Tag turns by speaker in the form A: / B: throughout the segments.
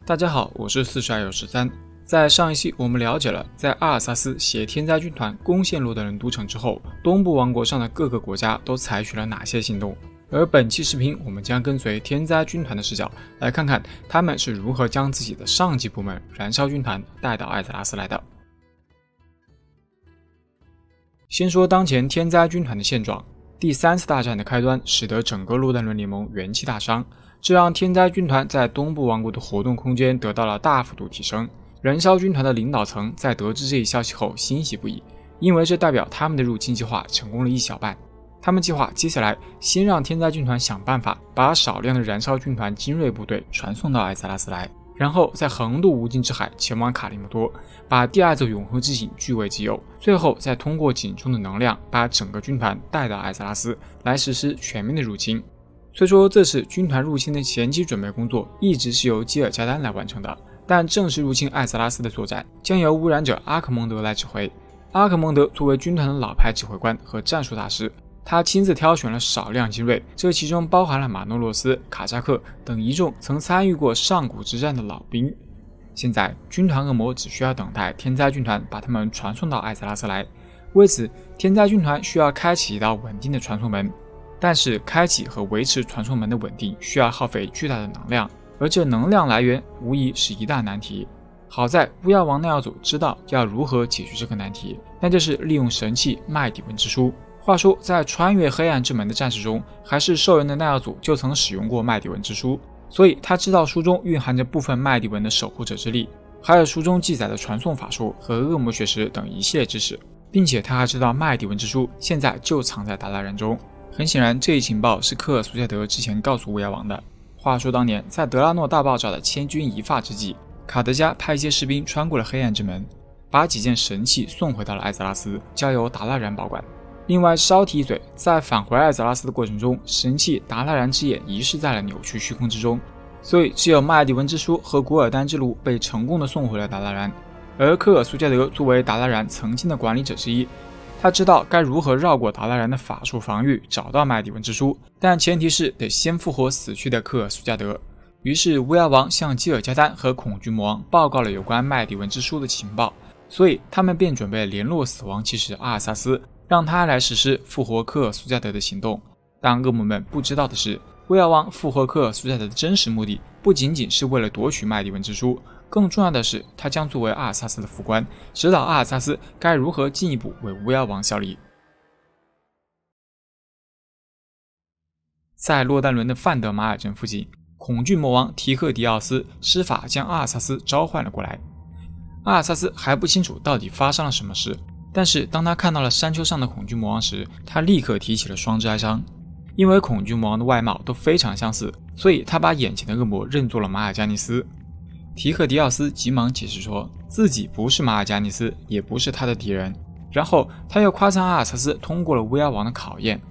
A: 大家好，我是42有13。在上一期我们了解了，在阿尔萨斯携天灾军团攻陷洛德伦都城之后，东部王国上的各个国家都采取了哪些行动。而本期视频我们将跟随天灾军团的视角，来看看他们是如何将自己的上级部门燃烧军团带到艾泽拉斯来的。先说当前天灾军团的现状，第3次大战的开端使得整个洛德伦联盟元气大伤，这让天灾军团在东部王国的活动空间得到了大幅度提升。燃烧军团的领导层在得知这一消息后欣喜不已，因为这代表他们的入侵计划成功了一小半。他们计划接下来先让天灾军团想办法把少量的燃烧军团精锐部队传送到艾泽拉斯来，然后再横渡无尽之海前往卡利莫多，把第2座永恒之井据为己有，最后再通过井中的能量把整个军团带到艾泽拉斯来实施全面的入侵。虽说这次军团入侵的前期准备工作一直是由基尔加丹来完成的，但正式入侵艾泽拉斯的作战将由污染者阿克蒙德来指挥。阿克蒙德作为军团的老牌指挥官和战术大师，他亲自挑选了少量精锐，这其中包含了马诺洛斯、卡扎克等一众曾参与过上古之战的老兵。现在军团恶魔只需要等待天灾军团把他们传送到艾泽拉斯来，为此天灾军团需要开启一道稳定的传送门，但是开启和维持传送门的稳定需要耗费巨大的能量，而这能量来源无疑是一大难题。好在巫妖王奈奥祖知道要如何解决这个难题，那就是利用神器麦底文之书。话说在穿越黑暗之门的战士中，还是兽人的奈奥祖就曾使用过麦底文之书，所以他知道书中蕴含着部分麦底文的守护者之力，还有书中记载的传送法术和恶魔血石等一系列知识，并且他还知道麦底文之书现在就藏在达拉然中。很显然这一情报是科尔苏加德之前告诉巫妖王的。话说当年在德拉诺大爆炸的千钧一发之际，卡德加派一些士兵穿过了黑暗之门，把几件神器送回到了艾泽拉斯，交由达拉然保管。另外稍提一嘴，在返回艾泽拉斯的过程中，神器达拉然之眼遗失在了扭曲虚空之中，所以只有麦迪文之书和古尔丹之路被成功的送回了达拉然。而科尔苏加德作为达拉然曾经的管理者之一，他知道该如何绕过达拉然的法术防御找到麦迪文之书，但前提是得先复活死去的科尔苏加德。于是巫妖王向基尔加丹和恐惧魔王报告了有关麦迪文之书的情报，所以他们便准备联络死亡骑士阿尔萨斯，让他来实施复活科尔苏加德的行动。但恶魔们不知道的是，巫妖王复活科尔苏加德的真实目的不仅仅是为了夺取麦迪文之书，更重要的是他将作为阿尔萨斯的副官，指导阿尔萨斯该如何进一步为巫妖王效力。在洛丹伦的范德马尔镇附近，恐惧魔王提克迪奥斯施法将阿尔萨斯召唤了过来。阿尔萨斯还不清楚到底发生了什么事，但是当他看到了山丘上的恐惧魔王时，他立刻提起了双之哀伤。因为恐惧魔王的外貌都非常相似，所以他把眼前的恶魔认作了马尔加尼斯。提克迪奥斯急忙解释说自己不是马尔加尼斯，也不是他的敌人，然后他又夸赞阿尔萨斯通过了巫妖王的考验。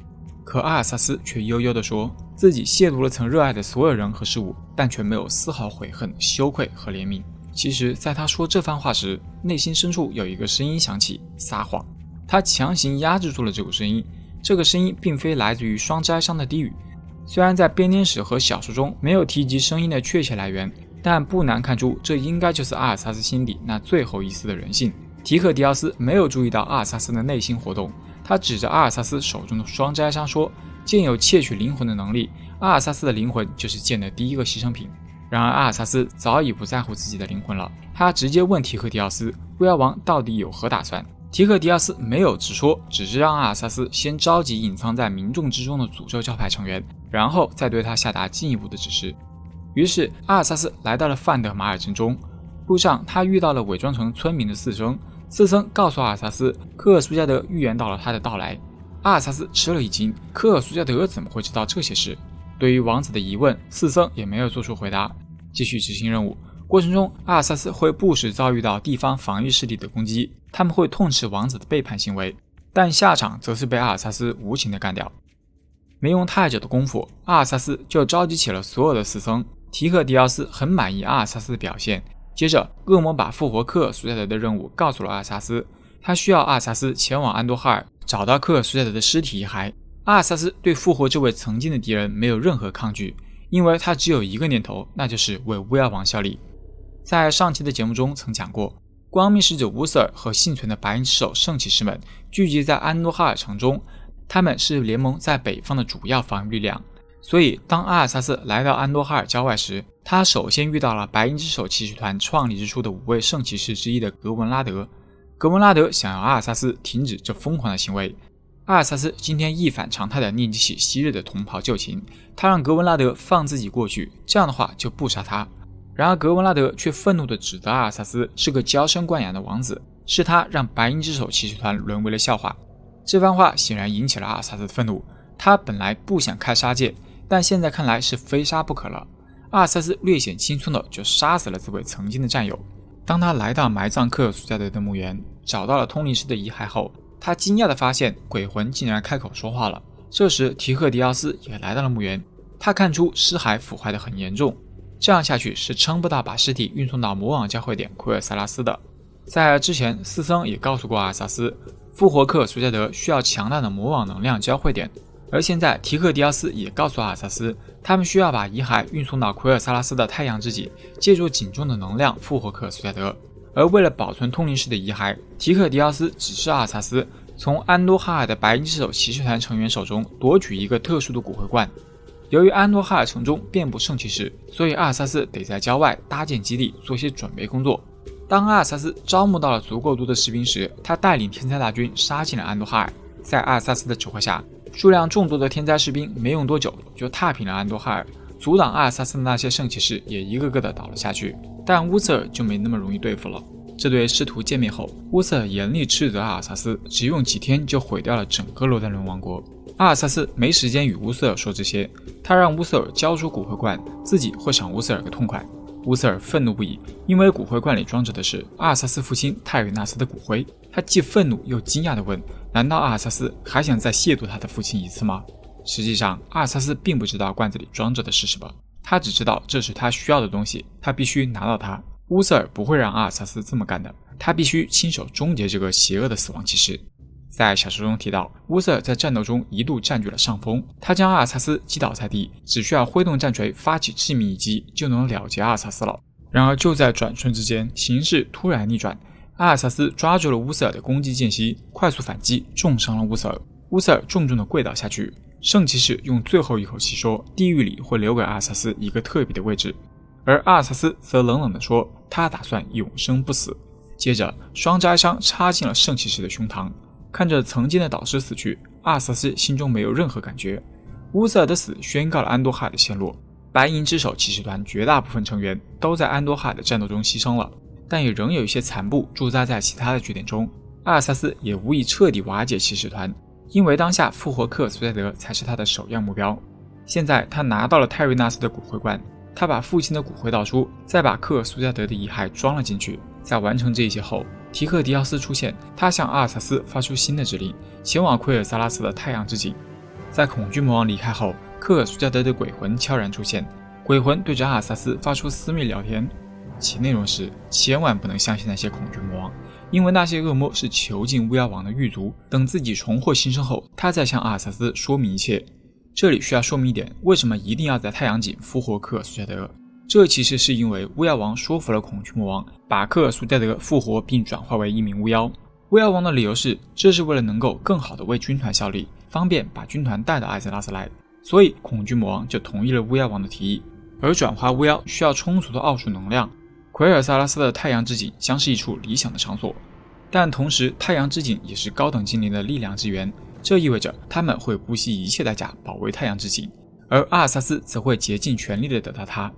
A: 可阿尔萨斯却悠悠地说自己亵渎了曾热爱的所有人和事物，但却没有丝毫悔恨、羞愧和怜悯。其实在他说这番话时，内心深处有一个声音响起，撒谎。他强行压制住了这股声音，这个声音并非来自于双之哀伤的低语。虽然在编年史和小说中没有提及声音的确切来源，但不难看出这应该就是阿尔萨斯心底那最后一丝的人性。提克迪奥斯没有注意到阿尔萨斯的内心活动，他指着阿尔萨斯手中的双之哀伤说，剑有窃取灵魂的能力，阿尔萨斯的灵魂就是剑的第一个牺牲品。然而阿尔萨斯早已不在乎自己的灵魂了，他直接问提克迪奥斯巫妖王到底有何打算。提克迪奥斯没有直说，只是让阿尔萨斯先召集隐藏在民众之中的诅咒教派成员，然后再对他下达进一步的指示。于是阿尔萨斯来到了范德马尔镇中，路上他遇到了伪装成村民的四僧，四僧告诉阿尔萨斯科尔苏加德预言到了他的到来。阿尔萨斯吃了一惊，科尔苏加德怎么会知道这些事？对于王子的疑问，四僧也没有做出回答，继续执行任务。过程中阿尔萨斯会不时遭遇到地方防御势力的攻击，他们会痛斥王子的背叛行为，但下场则是被阿尔萨斯无情地干掉。没用太久的功夫，阿尔萨斯就召集起了所有的四僧。提克迪奥斯很满意阿尔萨斯的表现，接着恶魔把复活科尔苏加德的任务告诉了阿尔萨斯，他需要阿尔萨斯前往安多哈尔找到科尔苏加德的尸体遗骸。阿尔萨斯对复活这位曾经的敌人没有任何抗拒，因为他只有一个念头，那就是为巫妖王效力。在上期的节目中曾讲过，光明使者乌瑟尔和幸存的白银之手圣骑士们聚集在安诺哈尔城中，他们是联盟在北方的主要防御力量。所以当阿尔萨斯来到安诺哈尔郊外时，他首先遇到了白银之手骑士团创立之初的5位圣骑士之一的格文拉德。格文拉德想要阿尔萨斯停止这疯狂的行为。阿尔萨斯今天一反常态地念起昔日的同袍旧情，他让格文拉德放自己过去，这样的话就不杀他。然而格文拉德却愤怒地指责阿尔萨斯是个娇生惯养的王子，是他让白银之手骑士团沦为了笑话。这番话显然引起了阿尔萨斯的愤怒，他本来不想开杀戒，但现在看来是非杀不可了。阿尔萨斯略显轻松地就杀死了这位曾经的战友。当他来到埋葬科尔苏加德的墓园，找到了通灵师的遗骸后，他惊讶地发现鬼魂竟然开口说话了。这时提克迪奥斯也来到了墓园，他看出尸骸腐坏得很严重，这样下去是撑不到把尸体运送到魔王交汇点奎尔塞拉斯的。在之前斯僧也告诉过阿尔萨斯，复活科尔苏加德需要强大的魔王能量交汇点，而现在提克迪奥斯也告诉阿尔萨斯，他们需要把遗骸运送到奎尔塞拉斯的太阳之井，借助井中的能量复活科尔苏加德。而为了保存通灵师的遗骸，提克迪奥斯指示阿尔萨斯从安多哈尔的白银之手骑士团成员手中夺取一个特殊的骨灰罐。由于安多哈尔城中遍布圣骑士，所以阿尔萨斯得在郊外搭建基地，做些准备工作。当阿尔萨斯招募到了足够多的士兵时，他带领天灾大军杀进了安多哈尔。在阿尔萨斯的指挥下，数量众多的天灾士兵没用多久就踏平了安多哈尔，阻挡阿尔萨斯的那些圣骑士也一个个的倒了下去。但乌瑟尔就没那么容易对付了。这对师徒见面后，乌瑟尔严厉斥责阿尔萨斯只用几天就毁掉了整个罗丹伦王国。阿尔萨斯没时间与乌瑟尔说这些，他让乌瑟尔交出骨灰罐，自己会赏乌瑟尔个痛快。乌瑟尔愤怒不已，因为骨灰罐里装着的是阿尔萨斯父亲泰瑞纳斯的骨灰。他既愤怒又惊讶地问，难道阿尔萨斯还想再亵渎他的父亲一次吗？实际上阿尔萨斯并不知道罐子里装着的是什么，他只知道这是他需要的东西，他必须拿到它。乌瑟尔不会让阿尔萨斯这么干的，他必须亲手终结这个邪恶的死亡骑士。在小说中提到，乌瑟尔在战斗中一度占据了上风，他将阿尔萨斯击倒在地，只需要挥动战锤发起致命一击就能了结阿尔萨斯了。然而就在转瞬之间，形势突然逆转，阿尔萨斯抓住了乌瑟尔的攻击间隙，快速反击，重伤了乌瑟尔。乌瑟尔重重地跪倒下去。圣骑士用最后一口气说，地狱里会留给阿尔萨斯一个特别的位置，而阿尔萨斯则冷冷地说，他打算永生不死。接着双摘伤插进了圣骑士的胸膛，看着曾经的导师死去，阿尔萨斯心中没有任何感觉。乌瑟尔的死宣告了安多哈尔的陷落，白银之手骑士团绝大部分成员都在安多哈尔的战斗中牺牲了，但也仍有一些残部驻扎在其他的据点中。阿尔萨斯也无意彻底瓦解骑士团，因为当下复活科尔苏加德才是他的首要目标。现在他拿到了泰瑞纳斯的骨灰罐，他把父亲的骨灰倒出，再把科尔苏加德的遗骸装了进去。在完成这一切后，提克迪奥斯出现，他向阿尔萨斯发出新的指令，前往奎尔萨拉斯的太阳之井。在恐惧魔王离开后，科尔苏加德的鬼魂悄然出现，鬼魂对着阿尔萨斯发出私密聊天，其内容是千万不能相信那些恐惧魔王，因为那些恶魔是囚禁巫妖王的狱卒，等自己重获新生后，他再向阿尔萨斯说明一切。这里需要说明一点，为什么一定要在太阳井复活科尔苏加德？这其实是因为巫妖王说服了恐惧魔王，把科尔苏加德复活并转化为一名巫妖。巫妖王的理由是，这是为了能够更好地为军团效力，方便把军团带到艾泽拉斯来，所以恐惧魔王就同意了巫妖王的提议。而转化巫妖需要充足的奥数能量，奎尔萨拉斯的太阳之井将是一处理想的场所，但同时太阳之井也是高等精灵的力量之源，这意味着他们会不惜一切代价保卫太阳之井，而阿尔萨斯则会竭尽全力地得到它。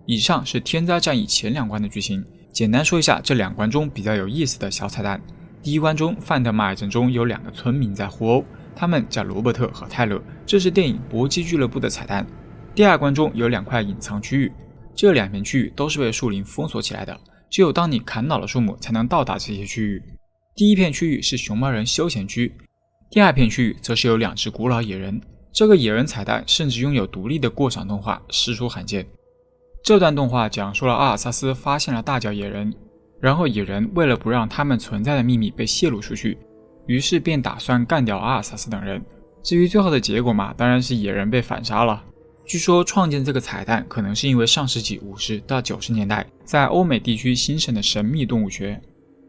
A: 以上是天灾战役前2关的剧情，简单说一下这2关中比较有意思的小彩蛋。第一关中，范德马尔镇中有2个村民在互殴，他们叫罗伯特和泰勒，这是电影《搏击俱乐部》的彩蛋。第2关中有2块隐藏区域，这2片区域都是被树林封锁起来的，只有当你砍倒了树木才能到达这些区域。第1片区域是熊猫人休闲区，第2片区域则是有2只古老野人。这个野人彩蛋甚至拥有独立的过场动画，实属罕见。这段动画讲述了阿尔萨斯发现了大脚野人，然后野人为了不让他们存在的秘密被泄露出去，于是便打算干掉阿尔萨斯等人。至于最后的结果嘛，当然是野人被反杀了。据说创建这个彩蛋可能是因为上世纪50到90年代在欧美地区兴盛的神秘动物学。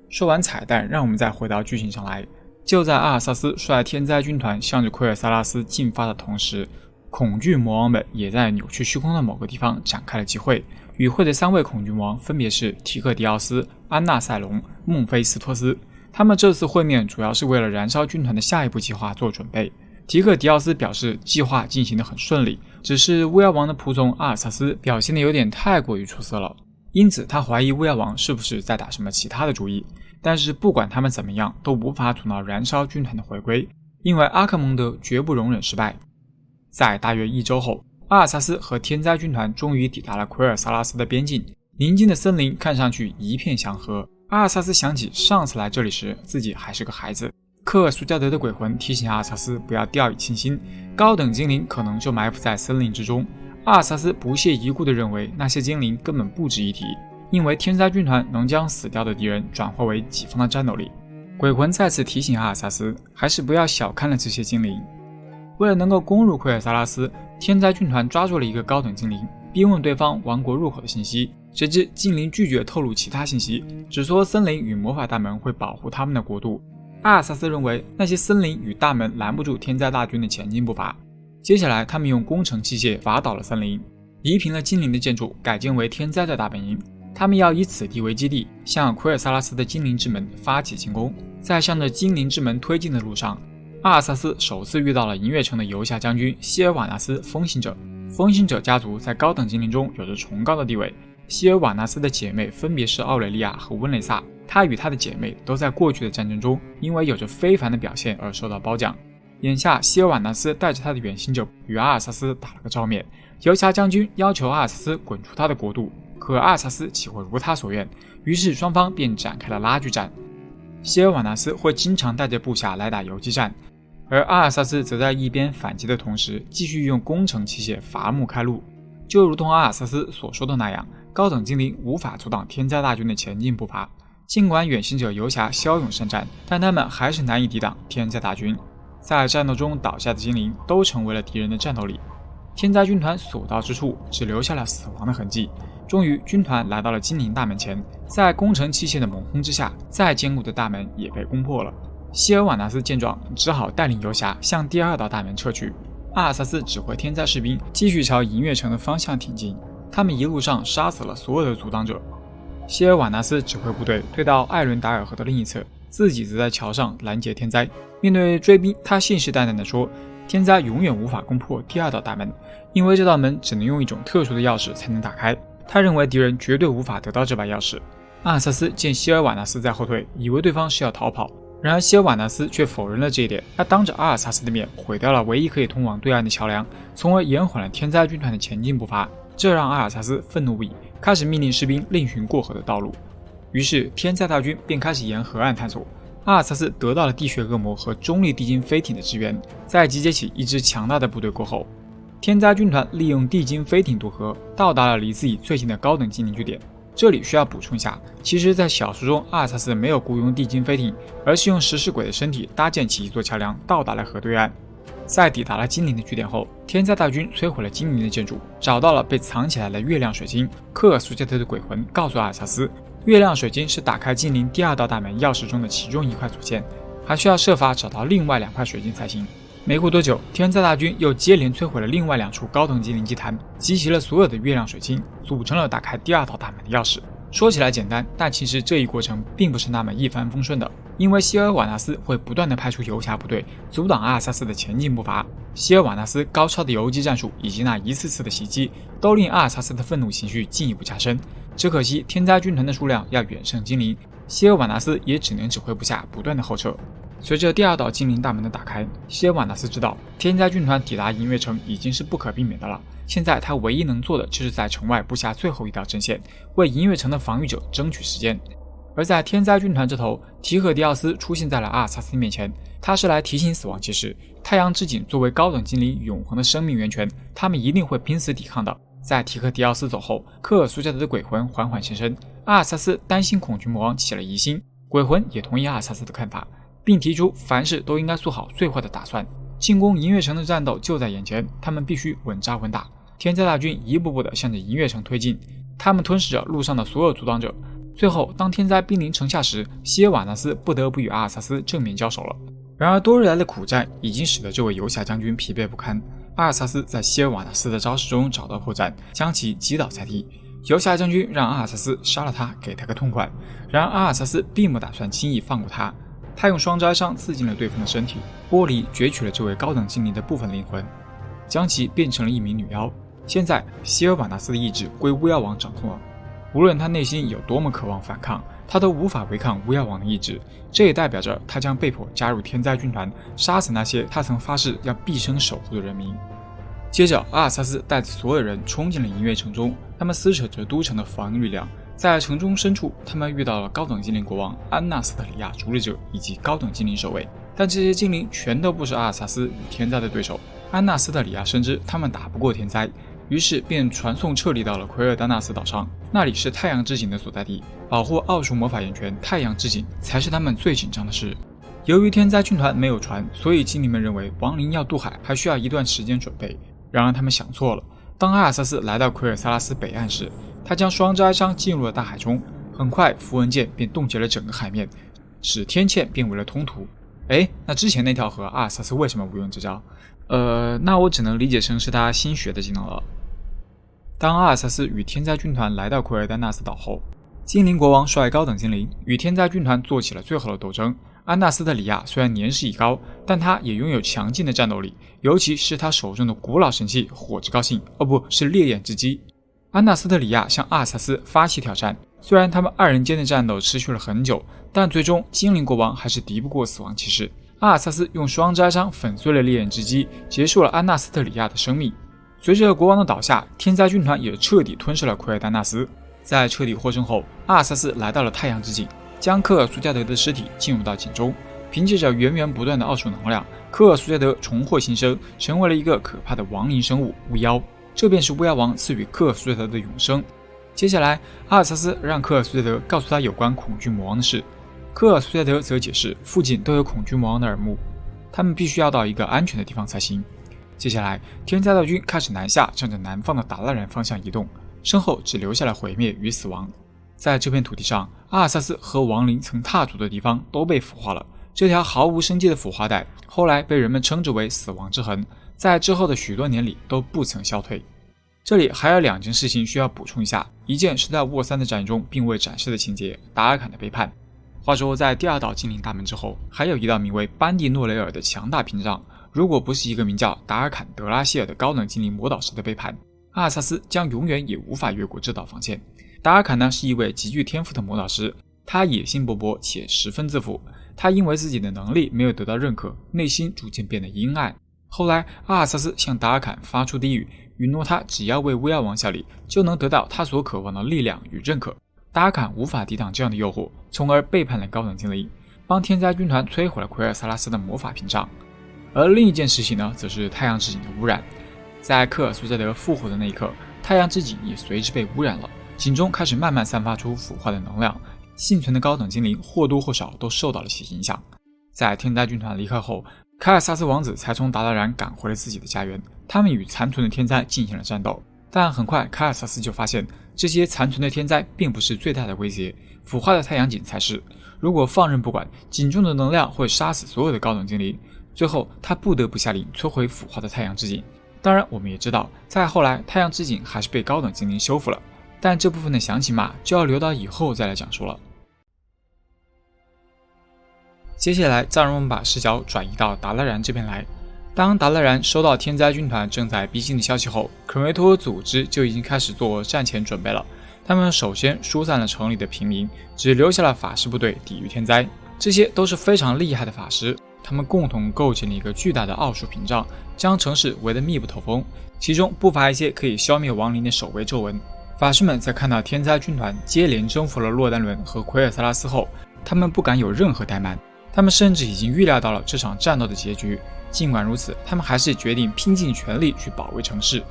A: 说完彩蛋，让我们再回到剧情上来。就在阿尔萨斯率天灾军团向着奎尔萨拉斯进发的同时，恐惧魔王们也在扭曲虚空的某个地方展开了集会。与会的3位恐惧魔王分别是提克迪奥斯、安纳塞隆、孟菲斯托斯。他们这次会面主要是为了燃烧军团的下一步计划做准备。提克迪奥斯表示计划进行得很顺利，只是巫妖王的仆从阿尔萨斯表现得有点太过于出色了，因此他怀疑巫妖王是不是在打什么其他的主意。但是不管他们怎么样，都无法阻挠燃烧军团的回归，因为阿克蒙德绝不容忍失败。在大约1周后，阿尔萨斯和天灾军团终于抵达了奎尔萨拉斯的边境，宁静的森林看上去一片祥和。阿尔萨斯想起上次来这里时自己还是个孩子。科尔苏加德的鬼魂提醒阿尔萨斯不要掉以轻心，高等精灵可能就埋伏在森林之中。阿尔萨斯不屑一顾地认为那些精灵根本不值一提，因为天灾军团能将死掉的敌人转化为己方的战斗力。鬼魂再次提醒阿尔萨斯还是不要小看了这些精灵。为了能够攻入奎尔萨拉斯，天灾军团抓住了一个高等精灵，逼问对方王国入口的信息。谁知精灵拒绝透露其他信息，只说森林与魔法大门会保护他们的国度。阿尔萨斯认为那些森林与大门拦不住天灾大军的前进步伐。接下来他们用工程器械伐倒了森林，夷平了精灵的建筑，改建为天灾的大本营。他们要以此地为基地，向奎尔萨拉斯的精灵之门发起进攻。在向着精灵之门推进的路上，阿尔萨斯首次遇到了银月城的游侠将军希尔瓦纳斯风行者。风行者家族在高等精灵中有着崇高的地位。希尔瓦纳斯的姐妹分别是奥蕾利亚和温蕾萨，她与她的姐妹都在过去的战争中因为有着非凡的表现而受到褒奖。眼下希尔瓦纳斯带着他的远行者与阿尔萨斯打了个照面，游侠将军要求阿尔萨斯滚出他的国度，可阿尔萨斯岂会如他所愿，于是双方便展开了拉锯战。希尔瓦纳斯会经常带着部下来打游击战，而阿尔萨斯则在一边反击的同时继续用工程器械伐木开路。就如同阿尔萨斯所说的那样，高等精灵无法阻挡天灾大军的前进步伐。尽管远行者游侠骁勇善战，但他们还是难以抵挡天灾大军。在战斗中倒下的精灵都成为了敌人的战斗力。天灾军团所到之处只留下了死亡的痕迹。终于军团来到了精灵大门前，在工程器械的猛轰之下，再坚固的大门也被攻破了。希尔瓦纳斯见状只好带领游侠向第2道大门撤去。阿尔萨斯指挥天灾士兵继续朝银月城的方向挺进，他们一路上杀死了所有的阻挡者。希尔瓦纳斯指挥部队退到艾伦达尔河的另一侧，自己则在桥上拦截天灾。面对追兵，他信誓旦旦地说，天灾永远无法攻破第2道大门，因为这道门只能用一种特殊的钥匙才能打开。他认为敌人绝对无法得到这把钥匙。阿尔萨斯见希尔瓦纳斯在后退，以为对方是要逃跑，然而希尔瓦纳斯却否认了这一点。他当着阿尔萨斯的面毁掉了唯一可以通往对岸的桥梁，从而延缓了天灾军团的前进步伐。这让阿尔萨斯愤怒不已，开始命令士兵另寻过河的道路。于是天灾大军便开始沿河岸探索。阿尔萨斯得到了地穴恶魔和中立地精飞艇的支援，在集结起一支强大的部队过后，天灾军团利用地精飞艇渡河，到达了离自己最近的高等精灵据点。这里需要补充一下，其实在小说中阿尔萨斯没有雇佣地精飞艇，而是用食尸鬼的身体搭建起一座桥梁，到达了河对岸。在抵达了精灵的据点后，天灾大军摧毁了精灵的建筑，找到了被藏起来的月亮水晶。科尔苏加特的鬼魂告诉阿尔萨斯，月亮水晶是打开精灵第2道大门钥匙中的其中一块组件，还需要设法找到另外2块水晶才行。没过多久，天灾大军又接连摧毁了另外2处高等精灵祭坛，集齐了所有的月亮水晶，组成了打开第2道大门的钥匙。说起来简单，但其实这一过程并不是那么一帆风顺的，因为希尔瓦纳斯会不断地派出游侠部队阻挡阿尔萨斯的前进步伐。希尔瓦纳斯高超的游击战术以及那一次次的袭击，都令阿尔萨斯的愤怒情绪进一步加深。只可惜天灾军团的数量要远胜精灵，希尔瓦纳斯也只能指挥部下不断的后撤。随着第2道精灵大门的打开，希尔瓦纳斯知道天灾军团抵达银月城已经是不可避免的了。现在他唯一能做的就是在城外布下最后一道阵线，为银月城的防御者争取时间。而在天灾军团这头，提克迪奥斯出现在了阿尔萨斯面前，他是来提醒死亡骑士，太阳之井作为高等精灵永恒的生命源泉，他们一定会拼死抵抗的。在提克迪奥斯走后，科尔苏加德的鬼魂缓缓现身，阿尔萨斯担心恐惧魔王起了疑心，鬼魂也同意阿尔萨斯的看法，并提出凡事都应该做好最坏的打算。进攻银月城的战斗就在眼前，他们必须稳扎稳打。天灾大军一步步地向着银月城推进，他们吞噬着路上的所有阻挡者。最后，当天灾兵临城下时，西耶瓦纳斯不得不与阿尔萨斯正面交手了。然而，多日来的苦战已经使得这位游侠将军疲惫不堪。阿尔萨斯在西耶瓦纳斯的招式中找到破绽，将其击倒在地。游侠将军让阿尔萨斯杀了他，给他个痛快。然而，阿尔萨斯并不打算轻易放过他，他用双摘伤刺进了对方的身体，剥离攫取了这位高等精灵的部分灵魂，将其变成了一名女妖。现在，西耶瓦纳斯的意志归巫妖王掌控了。无论他内心有多么渴望反抗，他都无法违抗巫妖王的意志。这也代表着他将被迫加入天灾军团，杀死那些他曾发誓要毕生守护的人民。接着，阿尔萨斯带着所有人冲进了银月城中，他们撕扯着都城的防御力量。在城中深处，他们遇到了高等精灵国王安纳斯特里亚逐日者以及高等精灵守卫，但这些精灵全都不是阿尔萨斯与天灾的对手。安纳斯特里亚深知他们打不过天灾，于是便传送撤离到了奎尔丹纳斯岛上，那里是太阳之井的所在地，保护奥数魔法源泉太阳之井才是他们最紧张的事。由于天灾军团没有船，所以精灵们认为亡灵要渡海还需要一段时间准备。然而他们想错了，当阿尔萨斯来到奎尔萨拉斯北岸时，他将双之哀伤进入了大海中，很快符文剑便冻结了整个海面，使天堑变为了通途。那之前那条河阿尔萨斯为什么不用这招？那我只能理解成是他新学的技能了。当阿尔萨斯与天灾军团来到奎尔丹纳斯岛后，精灵国王率高等精灵与天灾军团做起了最后的斗争。安纳斯特里亚虽然年事已高，但他也拥有强劲的战斗力，尤其是他手中的古老神器火之高兴，不是烈焰之击。安纳斯特里亚向阿尔萨斯发起挑战，虽然他们二人间的战斗持续了很久，但最终精灵国王还是敌不过死亡骑士。阿尔萨斯用双之哀伤粉碎了烈焰之击，结束了安纳斯特里亚的生命。随着国王的倒下，天灾军团也彻底吞噬了奎尔丹纳斯。在彻底获胜后，阿尔萨斯来到了太阳之井，将科尔苏加德的尸体进入到井中，凭借着源源不断的奥数能量，科尔苏加德重获新生，成为了一个可怕的亡灵生物巫妖。这便是巫妖王赐予科尔苏加德的永生。接下来，阿尔萨斯让科尔苏加德告诉他有关恐惧魔王的事，科尔苏加德则解释附近都有恐惧魔王的耳目，他们必须要到一个安全的地方才行。接下来，天灾大军开始南下，向着南方的达拉然方向移动，身后只留下了毁灭与死亡。在这片土地上，阿尔萨斯和亡灵曾踏足的地方都被腐化了。这条毫无生机的腐化带，后来被人们称之为死亡之痕，在之后的许多年里都不曾消退。这里还有两件事情需要补充一下，一件是在沃三的战役中并未展示的情节，达尔坎的背叛。话说，在第二道精灵大门之后，还有一道名为班蒂诺雷尔的强大屏障，如果不是一个名叫达尔坎德拉希尔的高等精灵魔导师的背叛，阿尔萨斯将永远也无法越过这道防线。达尔坎呢，是一位极具天赋的魔导师，他野心勃勃且十分自负，他因为自己的能力没有得到认可，内心逐渐变得阴暗。后来阿尔萨斯向达尔坎发出低语，允诺他只要为巫妖王效力，就能得到他所渴望的力量与认可。达尔坎无法抵挡这样的诱惑，从而背叛了高等精灵，帮天灾军团摧毁了奎尔萨拉斯的魔法屏障。而另一件事情呢，则是太阳之井的污染。在科尔苏加德复活的那一刻，太阳之井也随之被污染了，井中开始慢慢散发出腐化的能量，幸存的高等精灵或多或少都受到了些影响。在天灾军团离开后，凯尔萨斯王子才从达拉然赶回了自己的家园，他们与残存的天灾进行了战斗。但很快凯尔萨斯就发现，这些残存的天灾并不是最大的威胁，腐化的太阳井才是。如果放任不管，井中的能量会杀死所有的高等精灵。最后他不得不下令摧毁腐化的太阳之井。当然我们也知道，再后来太阳之井还是被高等精灵修复了，但这部分的详情码就要留到以后再来讲述了。接下来再让我们把视角转移到达拉然这边来。当达拉然收到天灾军团正在逼近的消息后，肯维托组织就已经开始做战前准备了。他们首先疏散了城里的平民，只留下了法师部队抵御天灾。这些都是非常厉害的法师，他们共同构建了一个巨大的奥数屏障，将城市围得密不透风，其中不乏一些可以消灭亡灵的守卫皱纹。法师们在看到天灾军团接连征服了洛丹伦和奎尔萨拉斯后，他们不敢有任何怠慢，他们甚至已经预料到了这场战斗的结局。尽管如此，他们还是决定拼尽全力去保卫城市。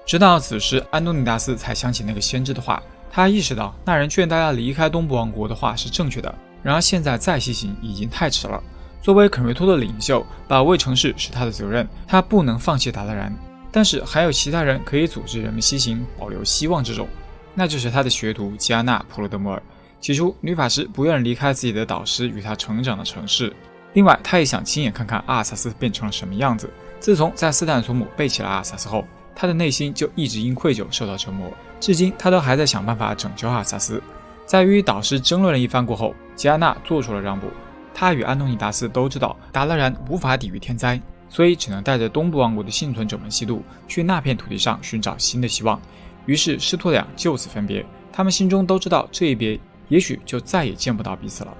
A: 直到此时，安东尼达斯才想起那个先知的话，他意识到那人劝大家离开东部王国的话是正确的，然而现在再西行已经太迟了。作为肯瑞托的领袖，保卫城市是他的责任，他不能放弃达拉然。但是还有其他人可以组织人们西行，保留希望之种，那就是他的学徒吉安娜·普罗德摩尔。起初，女法师不愿离开自己的导师与她成长的城市，另外，她也想亲眼看看阿尔萨斯变成了什么样子。自从在斯坦索姆背弃了阿尔萨斯后，她的内心就一直因愧疚受到折磨，至今她都还在想办法拯救阿尔萨斯。在与导师争论了一番过后，吉安娜做出了让步。她与安东尼达斯都知道达勒然无法抵御天灾，所以只能带着东部王国的幸存者们西渡，去那片土地上寻找新的希望。于是师徒俩就此分别，他们心中都知道这一别也许就再也见不到彼此了。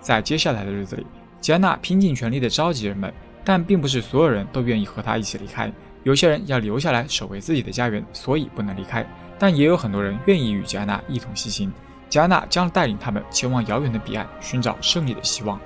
A: 在接下来的日子里，吉安娜拼尽全力地召集人们，但并不是所有人都愿意和她一起离开。有些人要留下来守卫自己的家园，所以不能离开，但也有很多人愿意与吉安娜一同西行。吉安娜将带领他们前往遥远的彼岸，寻找胜利的希望。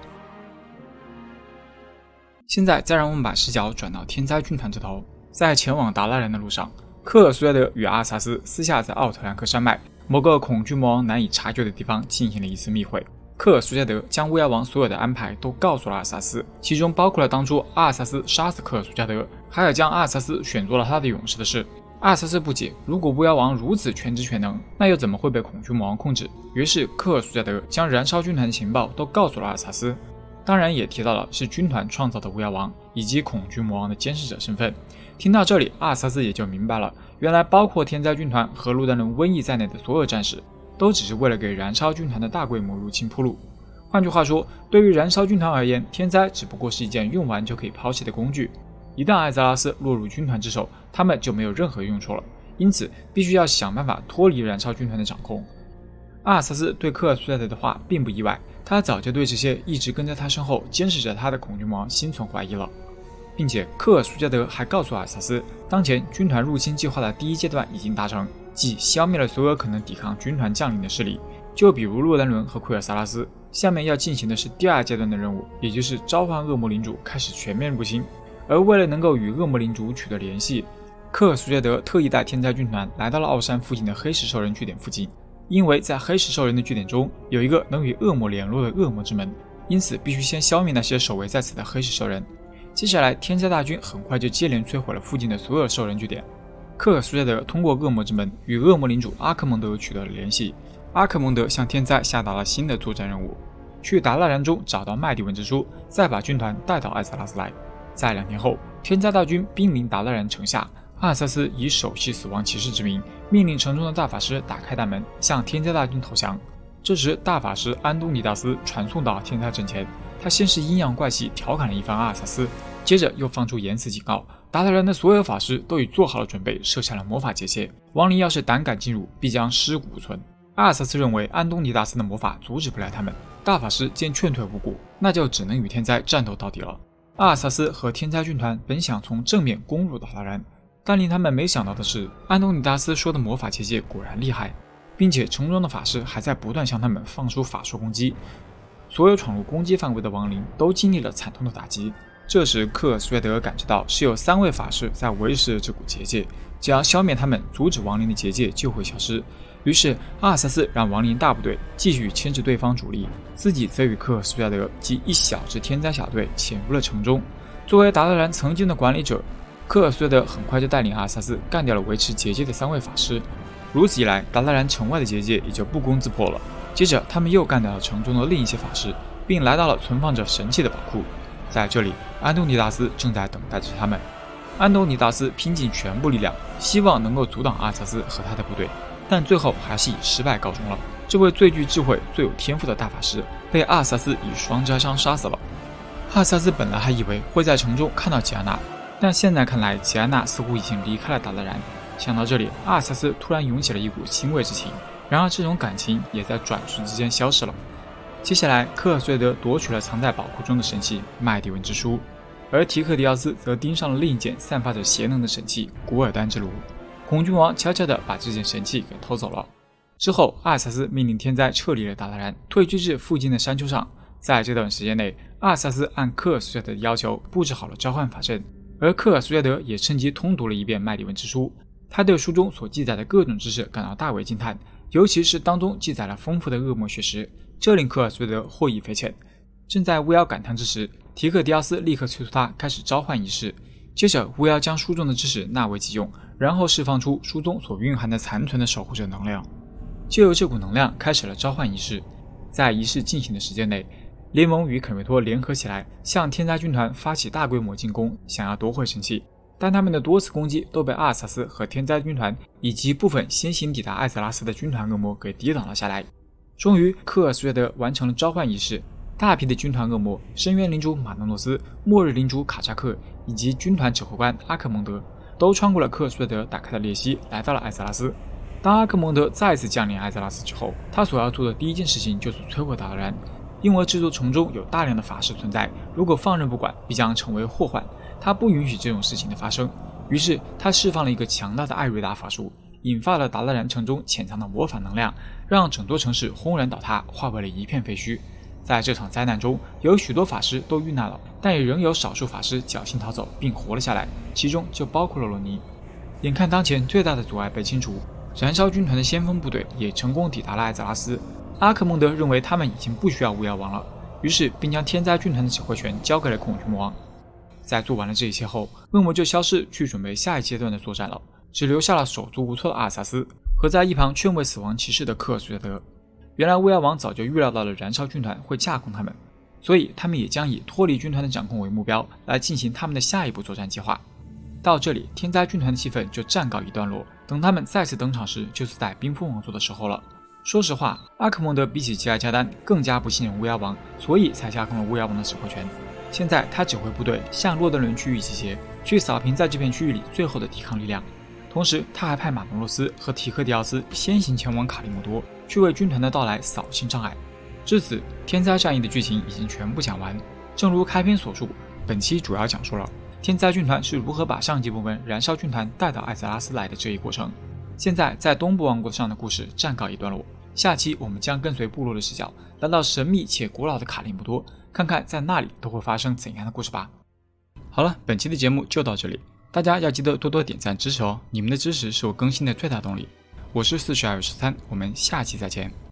A: 现在再让我们把视角转到天灾军团这头。在前往达拉然的路上，科尔苏亚德与阿萨斯私下在奥特兰克山脉某个恐惧魔王难以察觉的地方进行了一次密会。科尔苏加德将巫妖王所有的安排都告诉了阿尔萨斯，其中包括了当初阿尔萨斯杀死科尔苏加德，还有将阿尔萨斯选做了他的勇士的事。阿尔萨斯不解，如果巫妖王如此全知全能，那又怎么会被恐惧魔王控制？于是科尔苏加德将燃烧军团的情报都告诉了阿尔萨斯，当然也提到了是军团创造的巫妖王以及恐惧魔王的监视者身份。听到这里，阿尔萨斯也就明白了，原来包括天灾军团和路丹伦瘟疫在内的所有战士都只是为了给燃烧军团的大规模入侵铺路。换句话说，对于燃烧军团而言，天灾只不过是一件用完就可以抛弃的工具。一旦艾泽拉斯落入军团之手，他们就没有任何用处了，因此必须要想办法脱离燃烧军团的掌控。阿尔萨斯对科尔苏加德的话并不意外，他早就对这些一直跟在他身后监视着他的恐惧魔王心存怀疑了。并且科尔苏加德还告诉阿尔萨斯，当前军团入侵计划的第一阶段已经达成，即消灭了所有可能抵抗军团将领的势力，就比如洛丹伦和奎尔萨拉斯。下面要进行的是第二阶段的任务，也就是召唤恶魔领主开始全面入侵。而为了能够与恶魔领主取得联系，科尔苏加德特意带天灾军团来到了奥山附近的黑石兽人据点附近，因为在黑石兽人的据点中有一个能与恶魔联络的恶魔之门，因此必须先消灭那些守卫在此的黑石兽人。接下来天灾大军很快就接连摧毁了附近的所有兽人据点。科尔苏加德通过恶魔之门与恶魔领主阿克蒙德取得了联系，阿克蒙德向天灾下达了新的作战任务，去达拉然中找到麦迪文之书，再把军团带到艾泽拉斯来。在2天后，天灾大军兵临达拉然城下，阿尔萨斯以首席死亡骑士之名，命令城中的大法师打开大门，向天灾大军投降。这时，大法师安东尼达斯传送到天灾阵前，他先是阴阳怪气调侃了一番阿尔萨斯，接着又放出严词警告，达拉然的所有法师都已做好了准备，设下了魔法结界，亡灵要是胆敢进入，必将尸骨不存。阿尔萨斯认为安东尼达斯的魔法阻止不了他们，大法师见劝退无果，那就只能与天灾战斗到底了。阿尔萨斯和天灾军团本想从正面攻入达拉然，但令他们没想到的是，安东尼达斯说的魔法结界果然厉害，并且城中的法师还在不断向他们放出法术攻击，所有闯入攻击范围的亡灵都经历了惨痛的打击。这时科尔苏亚德感知到是有3位法师在维持这股结界，只要消灭他们，阻止亡灵的结界就会消失。于是阿尔萨斯让亡灵大部队继续牵制对方主力，自己则与科尔苏亚德及一小支天灾小队潜入了城中。作为达拉然曾经的管理者，科尔苏亚德很快就带领阿尔萨斯干掉了维持结界的3位法师。如此一来，达拉然城外的结界也就不攻自破了。接着他们又干掉了城中的另一些法师，并来到了存放着神器的宝库。在这里，安东尼达斯正在等待着他们。安东尼达斯拼尽全部力量，希望能够阻挡阿尔萨斯和他的部队，但最后还是以失败告终了。这位最具智慧、最有天赋的大法师被阿尔萨斯以双摘伤杀死了。阿尔萨斯本来还以为会在城中看到吉安娜，但现在看来吉安娜似乎已经离开了达拉然。想到这里，阿尔萨斯突然涌起了一股欣慰之情，然而这种感情也在转瞬之间消失了。接下来，科尔苏亚德夺取了藏在宝库中的神器麦迪文之书，而提克迪奥斯则盯上了另一件散发着邪能的神器古尔丹之炉。恐惧王悄悄地把这件神器给偷走了。之后，阿尔萨斯命令天灾撤离了达拉然，退居至附近的山丘上。在这段时间内，阿尔萨斯按科尔苏亚德的要求布置好了召唤法阵，而科尔苏亚德也趁机通读了一遍麦迪文之书。他对书中所记载的各种知识感到大为惊叹，尤其是当中记载了丰富的恶魔血识，这令科尔苏亚德获益匪浅。正在巫妖感叹之时，提克迪奥斯立刻催促他开始召唤仪式。接着巫妖将书中的知识纳为己用，然后释放出书中所蕴含的残存的守护者能量，就由这股能量开始了召唤仪式。在仪式进行的时间内，联盟与肯瑞托联合起来，向天灾军团发起大规模进攻，想要夺回神器，但他们的多次攻击都被阿尔萨斯和天灾军团以及部分先行抵达艾泽拉斯的军团恶魔给抵挡了下来。终于，克尔苏瑞德完成了召唤仪式，大批的军团恶魔、深渊领主马诺诺斯、末日领主卡扎克以及军团指挥官阿克蒙德都穿过了克尔苏瑞德打开的裂隙，来到了艾泽拉斯。当阿克蒙德再次降临艾泽拉斯之后，他所要做的第一件事情就是摧毁达兰，因为这座城中有大量的法师存在，如果放任不管，必将成为祸患。他不允许这种事情的发生，于是他释放了一个强大的艾瑞达法术，引发了达拉兰城中潜藏的魔法能量，让整座城市轰然倒塌，化为了一片废墟。在这场灾难中，有许多法师都遇难了，但也仍有少数法师侥幸逃走并活了下来，其中就包括了罗尼。眼看当前最大的阻碍被清除，燃烧军团的先锋部队也成功抵达了艾泽拉斯。阿克蒙德认为他们已经不需要巫妖王了，于是并将天灾军团的指挥权交给了恐惧魔王。在做完了这一切后，恶魔就消失去准备下一阶段的作战了，只留下了手足无措的阿尔萨斯和在一旁劝慰死亡骑士的克尔苏瑞德。原来巫妖王早就预料到了燃烧军团会架空他们，所以他们也将以脱离军团的掌控为目标，来进行他们的下一步作战计划。到这里，天灾军团的气氛就暂告一段落，等他们再次登场时，就是在冰封王座的时候了。说实话，阿克蒙德比起吉尔加丹更加不信任巫妖王，所以才架空了巫妖王的指挥权。现在他指挥部队向洛德伦区域集结，去扫平在这片区域里最后的抵抗力量。同时，他还派马诺洛斯和提克迪奥斯先行前往卡利姆多，去为军团的到来扫清障碍。至此，天灾战役的剧情已经全部讲完。正如开篇所述，本期主要讲述了天灾军团是如何把上级部门燃烧军团带到艾泽拉斯来的这一过程。现在在东部王国上的故事暂告一段落，下期我们将跟随部落的视角来到神秘且古老的卡利姆多，看看在那里都会发生怎样的故事吧。好了，本期的节目就到这里，大家要记得多多点赞支持哦，你们的支持是我更新的最大动力。我是4213，我们下期再见。